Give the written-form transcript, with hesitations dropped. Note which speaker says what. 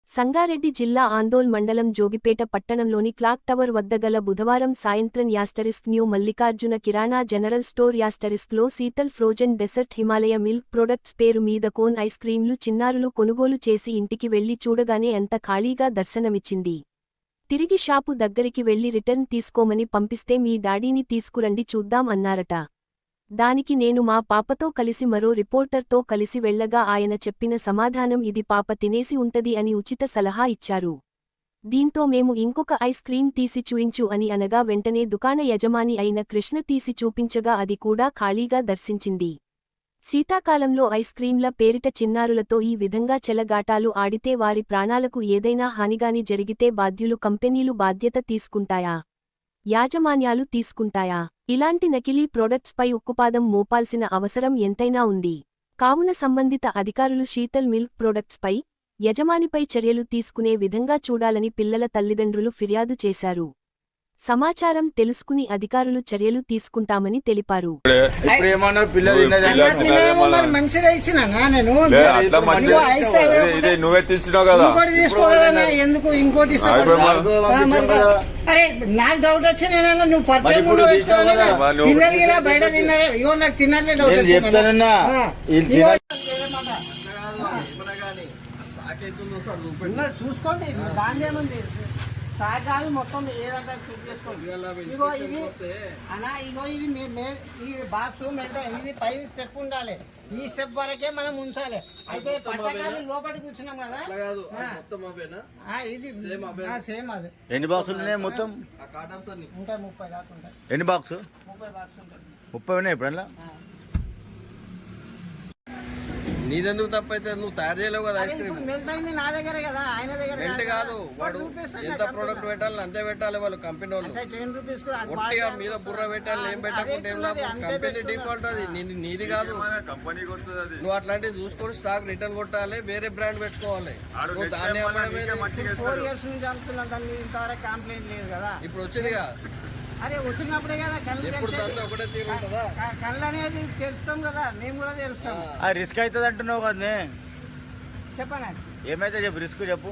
Speaker 1: సంగారెడ్డి జిల్లా ఆందోళ్ మండలం జోగిపేట పట్టణంలోని క్లాక్ టవర్ వద్ద గల బుధవారం సాయంత్రం asterisk new Mallikarjuna Kirana general store యాస్టరిస్క్లో Sheetal frozen dessert Himalaya milk products పేరు మీద కోన్ ఐస్ క్రీంలు చిన్నారులు కొనుగోలు చేసి ఇంటికి వెళ్లి చూడగానే అంత ఖాళీగా దర్శనమిచ్చింది. తిరిగి షాపు దగ్గరికి వెళ్లి రిటర్న్ తీసుకోమని పంపిస్తే మీ డాడీని తీసుకురండి చూద్దాం అన్నారట. దానికి నేను మా పాపతో కలిసి మరో రిపోర్టర్తో కలిసి వెళ్లగా ఆయన చెప్పిన సమాధానం ఇది పాప తినేసి ఉంటది అని ఉచిత సలహా ఇచ్చారు. దీంతో మేము ఇంకొక ఐస్ క్రీం తీసి చూయించు అని అనగా వెంటనే దుకాణ యజమాని అయిన కృష్ణ తీసి చూపించగా అది కూడా ఖాళీగా దర్శించింది. శీతాకాలంలో ఐస్ క్రీంల పేరిట చిన్నారులతో ఈ విధంగా చెలగాటాలు ఆడితే వారి ప్రాణాలకు ఏదైనా హానిగాని జరిగితే బాధ్యులు కంపెనీలు బాధ్యత తీసుకుంటాయా? యాజమాన్యాలు తీసుకుంటాయా? ఇలాంటి నకిలీ ప్రొడక్ట్స్పై ఉక్కుపాదం మోపాల్సిన అవసరం ఎంతైనా ఉంది. కావున సంబంధిత అధికారులు శీతల్ మిల్క్ ప్రొడక్ట్స్పై, యజమానిపై చర్యలు తీసుకునే విధంగా చూడాలని పిల్లల తల్లిదండ్రులు ఫిర్యాదు చేశారు. సమాచారం తెలుసుకుని అధికారులు చర్యలు తీసుకుంటామని తెలిపారు.
Speaker 2: నాకు డౌట్ వచ్చి నేను నువ్వు పరిచయం పిల్లలకి ఇలా బయట తిన్నారే ఇగో నాకు తిన్నట్లే డౌట్ చెప్తానన్నా చూసుకోండి దాని ఏముంది సాగాలు మొత్తం ఏదంటే చెక్ చేసుకోండి. ఇగో ఇది అన్నా ఇగో ఇది ఈ బాక్స్ ఇది పై స్టెప్ ఉండాలి. ఈ స్టెప్ వరకే మనం ఉంచాలి. అయితే పట్టకాలు లోపలికి కూర్చున్నాం కదా ఇది సేమ్ అదే.
Speaker 3: ఎన్ని బాక్సులు ఉన్నాయి మొత్తం?
Speaker 2: ఉంటాయి 30 దాకా ఉంటాయి.
Speaker 3: ఎన్ని బాక్స్?
Speaker 2: 30 బాక్స్ ఉంటాయి.
Speaker 3: 30 ఉన్నాయి ఇప్పుడు.
Speaker 4: నీదెందుకు తప్పైతే నువ్వు తయారు చేయలేవు కదా ఐస్ క్రీమ్.
Speaker 2: నా దగ్గర కదా ఆయన దగ్గర
Speaker 4: మెంట్ కాదు. వాడు ఎంత ప్రోడక్ట్ పెట్టాలి అంతే పెట్టాలి. వాళ్ళు కంపెనీ వాళ్ళు ఒట్టిగా మీద బుర్ర పెట్టాలి. ఏం పెట్టకుండా ఏం లాభం? కంపెనీ డిఫాల్ట్ అది నీది కాదు. నువ్వు అట్లాంటివి చూసుకొని స్టాక్ రిటర్న్ కొట్టాలి. వేరే బ్రాండ్ పెట్టుకోవాలి. నువ్వు దాన్ని
Speaker 2: 4 years నుంచి అమ్ముతున్నా దాన్ని ఇంతవరకు కంప్లైంట్ లేదు కదా.
Speaker 4: ఇప్పుడు వచ్చిందిగా.
Speaker 2: అరే వచ్చినప్పుడే కదా కళ్ళు అనేది తెలుస్తాం కదా. మేము కూడా తెలుస్తాం.
Speaker 3: రిస్క్ అవుతుంది అంటున్నావు కదా.
Speaker 2: చెప్పనా
Speaker 3: ఏమైతే చెప్పు, రిస్క్ చెప్పు.